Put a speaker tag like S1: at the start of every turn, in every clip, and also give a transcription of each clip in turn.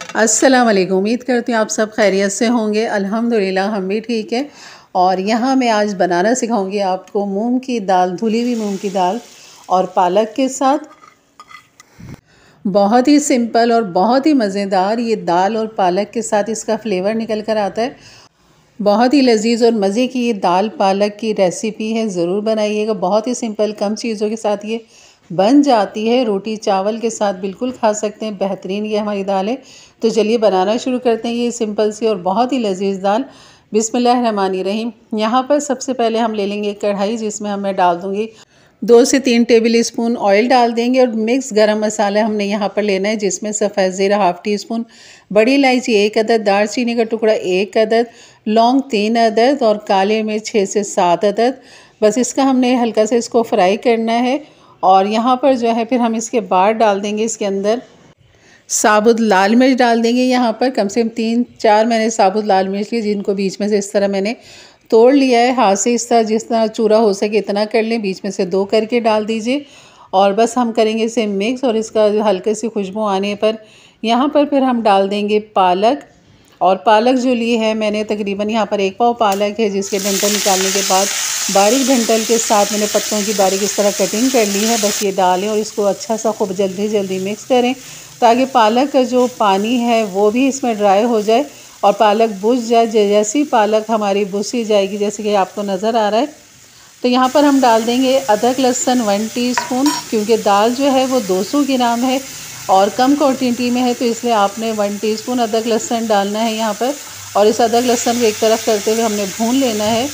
S1: अस्सलाम वालेकुम। उम्मीद करती हूँ आप सब खैरियत से होंगे। अल्हम्दुलिल्लाह हम भी ठीक है। और यहाँ मैं आज बनाना सिखाऊंगी आपको मूंग की दाल, धुली हुई मूंग की दाल और पालक के साथ। बहुत ही सिंपल और बहुत ही मज़ेदार ये दाल और पालक के साथ इसका फ्लेवर निकल कर आता है। बहुत ही लजीज और मज़े की ये दाल पालक की रेसिपी है, ज़रूर बनाइएगा। बहुत ही सिंपल, कम चीज़ों के साथ ये बन जाती है। रोटी चावल के साथ बिल्कुल खा सकते हैं। बेहतरीन ये हमारी दाल है। तो चलिए बनाना शुरू करते हैं ये सिंपल सी और बहुत ही लजीज दाल। बिस्मिल्लाहिर्रहमानिर्रहीम। यहाँ पर सबसे पहले हम ले लेंगे एक कढ़ाई, जिसमें मैं डाल दूँगी 2 से 3 टेबल स्पून ऑयल डाल देंगे। और मिक्स गरम मसाला हमने यहाँ पर लेना है, जिसमें सफ़ेद ज़ीरा ½ टी स्पून, बड़ी इलायची 1 अदद, दालचीनी का टुकड़ा 1 अदद, लौंग 3 अदद और काले मिर्च 6 से 7 अदद। बस इसका हमने हल्का सा इसको फ्राई करना है। और यहाँ पर जो है फिर हम इसके बाद डाल देंगे इसके अंदर साबुत लाल मिर्च डाल देंगे। यहाँ पर कम से कम 3-4 मैंने साबुत लाल मिर्च ली, जिनको बीच में से इस तरह मैंने तोड़ लिया है हाथ से। इस तरह जिस तरह चूरा हो सके इतना कर लें, बीच में से 2 करके डाल दीजिए। और बस हम करेंगे इसे मिक्स। और इसका हल्के सी खुशबू आने पर यहाँ पर फिर हम डाल देंगे पालक। और पालक जो ली है मैंने, तकरीबन यहाँ पर 1 पाव पालक है, जिसके डंठल निकालने के बाद बारीक डंठल के साथ मैंने पत्तों की बारीक इस तरह कटिंग कर ली है। बस ये डालें और इसको अच्छा सा खूब जल्दी मिक्स करें, ताकि पालक का जो पानी है वो भी इसमें ड्राई हो जाए और पालक बुझ जाए। जैसी पालक हमारी बुझ जाएगी, जैसे कि आपको नज़र आ रहा है, तो यहाँ पर हम डाल देंगे अदरक लहसुन 1 टीस्पून। क्योंकि दाल जो है वो 200 ग्राम है और कम क्वांटिटी में है, तो इसलिए आपने 1 टीस्पून अदरक लहसुन डालना है यहाँ पर। और इस अदरक लहसुन को एक तरफ करते हुए हमने भून लेना है।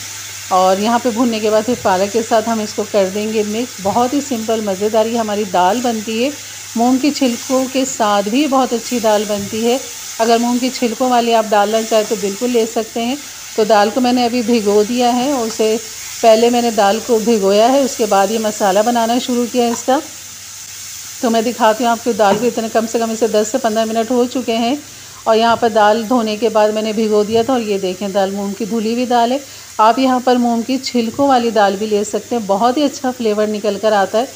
S1: और यहाँ पे भूनने के बाद फिर पालक के साथ हम इसको कर देंगे मिक्स। बहुत ही सिंपल मज़ेदार ये हमारी दाल बनती है। मूंग की छिलकों के साथ भी बहुत अच्छी दाल बनती है। अगर मूंग की छिलकों वाली आप डालना चाहें तो बिल्कुल ले सकते हैं। तो दाल को मैंने अभी भिगो दिया है, और उससे पहले मैंने दाल को भिगोया है, उसके बाद ये मसाला बनाना शुरू किया है इसका। तो मैं दिखाती हूँ आपको दाल को। इतने कम से कम इसे 10 से 15 मिनट हो चुके हैं। और यहाँ पर दाल धोने के बाद मैंने भिगो दिया था। और ये देखें दाल मूंग की धुली हुई दाल है। आप यहाँ पर मूंग की छिलकों वाली दाल भी ले सकते हैं, बहुत ही अच्छा फ्लेवर निकल कर आता है।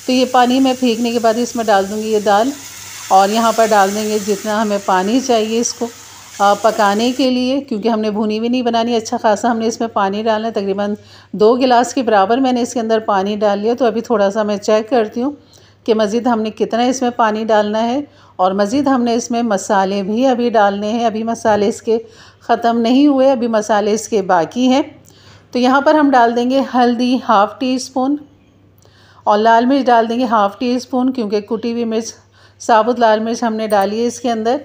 S1: तो ये पानी मैं फेंकने के बाद इसमें डाल दूँगी ये दाल। और यहाँ पर डाल देंगे जितना हमें पानी चाहिए इसको पकाने के लिए, क्योंकि हमने भुनी भी नहीं बनानी, अच्छा खासा हमने इसमें पानी डालना है। तकरीबन 2 गिलास के बराबर मैंने इसके अंदर पानी डाल लिया। तो अभी थोड़ा सा मैं चेक करती हूँ कि मज़ीद हमने कितना इसमें पानी डालना है। और मज़ीद हमने इसमें मसाले भी अभी डालने हैं। अभी मसाले इसके ख़त्म नहीं हुए, अभी मसाले इसके बाकी हैं। तो यहाँ पर हम डाल देंगे हल्दी ½ टी स्पून और लाल मिर्च डाल देंगे ½ टी स्पून, क्योंकि कुटी हुई मिर्च, साबुत लाल मिर्च हमने डाली है इसके अंदर।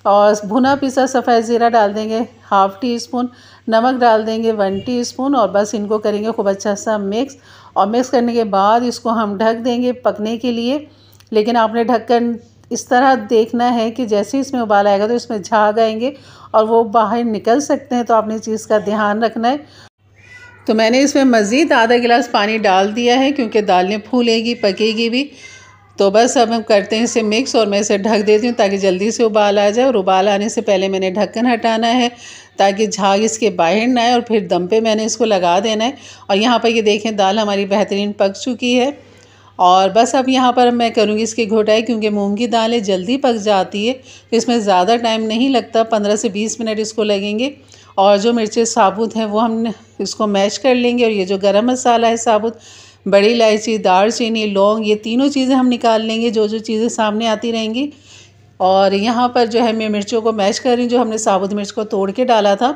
S1: और भुना पिसा सफ़ेद ज़ीरा डाल देंगे ½ टी स्पून, नमक डाल देंगे 1 टीस्पून। और बस इनको करेंगे खूब अच्छा सा मिक्स। और मिक्स करने के बाद इसको हम ढक देंगे पकने के लिए। लेकिन आपने ढक्कन इस तरह देखना है कि जैसे इसमें उबाल आएगा तो इसमें झाग आएंगे और वो बाहर निकल सकते हैं, तो आपने इस चीज़ का ध्यान रखना है। तो मैंने इसमें मज़ीद आधा गिलास पानी डाल दिया है, क्योंकि दालें फूलेगी पकेगी भी। तो बस अब हम करते हैं इसे मिक्स। और मैं इसे ढक देती हूँ ताकि जल्दी से उबाल आ जाए। और उबाल आने से पहले मैंने ढक्कन हटाना है, ताकि झाग इसके बाहर ना आए। और फिर दम पे मैंने इसको लगा देना है। और यहाँ पर ये देखें दाल हमारी बेहतरीन पक चुकी है। और बस अब यहाँ पर मैं करूँगी इसकी घोटाई, क्योंकि मूंग की दाल है जल्दी पक जाती है, तो इसमें ज़्यादा टाइम नहीं लगता, 15 से 20 मिनट इसको लगेंगे। और जो मिर्चें साबुत हैं वो हम इसको मैश कर लेंगे। और ये जो गरम मसाला है साबुत, बड़ी इलायची, दालचीनी, लौंग, ये तीनों चीज़ें हम निकाल लेंगे, जो चीज़ें सामने आती रहेंगी। और यहाँ पर जो है मैं मिर्चों को मैश कर रही हूँ, जो हमने साबुत मिर्च को तोड़ के डाला था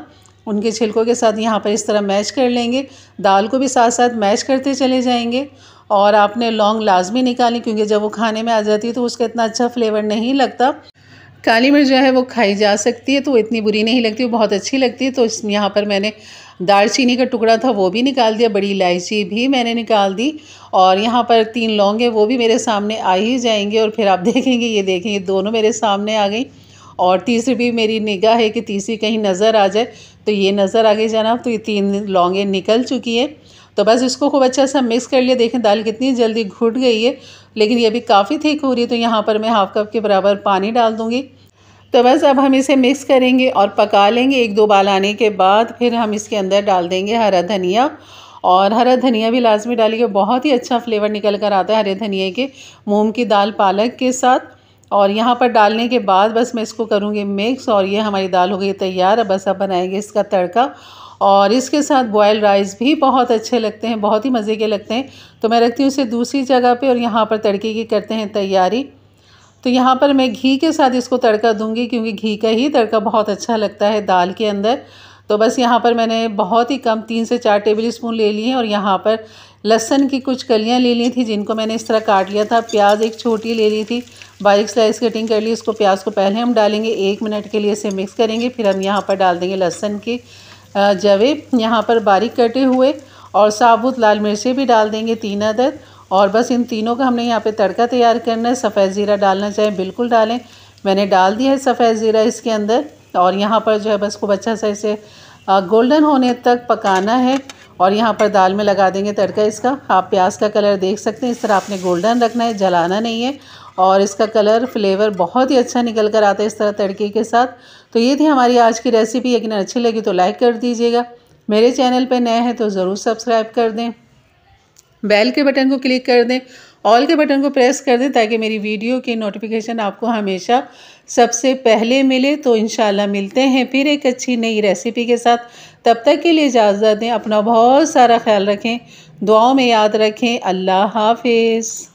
S1: उनके छिलकों के साथ यहाँ पर इस तरह मैश कर लेंगे। दाल को भी साथ साथ मैश करते चले जाएंगे। और आपने लौंग लाजमी निकाली, क्योंकि जब वो खाने में आ जाती है तो उसका इतना अच्छा फ्लेवर नहीं लगता। काली मिर्च जो है वो खाई जा सकती है, तो इतनी बुरी नहीं लगती, वो बहुत अच्छी लगती है। तो यहाँ पर मैंने दालचीनी का टुकड़ा था वो भी निकाल दिया, बड़ी इलायची भी मैंने निकाल दी। और यहाँ पर 3 लौंग है वो भी मेरे सामने आ ही जाएंगे। और फिर आप देखेंगे, ये देखेंगे दोनों मेरे सामने आ गई। और तीसरी भी मेरी निगाह है कि तीसरी कहीं नज़र आ जाए, तो ये नज़र आ गई जनाब। तो ये 3 लौंगें निकल चुकी है। तो बस इसको खूब अच्छा सा मिक्स कर लिया। देखें दाल कितनी जल्दी घुट गई है, लेकिन ये अभी काफ़ी थिक हो रही है। तो यहाँ पर मैं ½ कप के बराबर पानी डाल दूँगी। तो बस अब हम इसे मिक्स करेंगे और पका लेंगे। 1-2 बाल आने के बाद फिर हम इसके अंदर डाल देंगे हरा धनिया। और हरा धनिया भी लाजमी डालिएगा, बहुत ही अच्छा फ्लेवर निकल कर आता है हरे धनिया के मूंग की दाल पालक के साथ। और यहाँ पर डालने के बाद बस मैं इसको करूँगी मिक्स, और ये हमारी दाल हो गई तैयार। अब बस अब बनाएंगे इसका तड़का, और इसके साथ बॉयल राइस भी बहुत अच्छे लगते हैं, बहुत ही मज़े के लगते हैं। तो मैं रखती हूँ इसे दूसरी जगह पे, और यहाँ पर तड़के की करते हैं तैयारी। तो यहाँ पर मैं घी के साथ इसको तड़का दूंगी, क्योंकि घी का ही तड़का बहुत अच्छा लगता है दाल के अंदर। तो बस यहाँ पर मैंने बहुत ही कम 3 से 4 टेबल स्पून ले लिए हैं, और यहाँ पर लहसुन की कुछ कलियाँ ले ली थी जिनको मैंने इस तरह काट लिया था। प्याज एक छोटी ले ली थी, बारीक स्लाइस कटिंग कर ली। इसको प्याज को पहले हम डालेंगे, 1 मिनट के लिए इसे मिक्स करेंगे। फिर हम यहाँ पर डाल देंगे लहसुन की जवे यहाँ पर बारीक कटे हुए, और साबुत लाल मिर्चें भी डाल देंगे 3 अदद। और बस इन तीनों का हमने यहाँ पे तड़का तैयार करना है। सफ़ेद ज़ीरा डालना चाहें बिल्कुल डालें, मैंने डाल दिया है सफ़ेद ज़ीरा इसके अंदर। और यहाँ पर जो है बस खूब अच्छा सा इसे गोल्डन होने तक पकाना है। और यहाँ पर दाल में लगा देंगे तड़का इसका। आप प्याज का कलर देख सकते हैं, इस तरह आपने गोल्डन रखना है, जलाना नहीं है। और इसका कलर फ्लेवर बहुत ही अच्छा निकल कर आता है इस तरह तड़के के साथ। तो ये थी हमारी आज की रेसिपी। यकीन अच्छी लगी तो लाइक कर दीजिएगा, मेरे चैनल पर नए हैं तो ज़रूर सब्सक्राइब कर दें, बेल के बटन को क्लिक कर दें, ऑल के बटन को प्रेस कर दें, ताकि मेरी वीडियो की नोटिफिकेशन आपको हमेशा सबसे पहले मिले। तो इंशाल्लाह मिलते हैं फिर एक अच्छी नई रेसिपी के साथ। तब तक के लिए इजाज़त दें, अपना बहुत सारा ख्याल रखें, दुआओं में याद रखें। अल्लाह हाफिज़।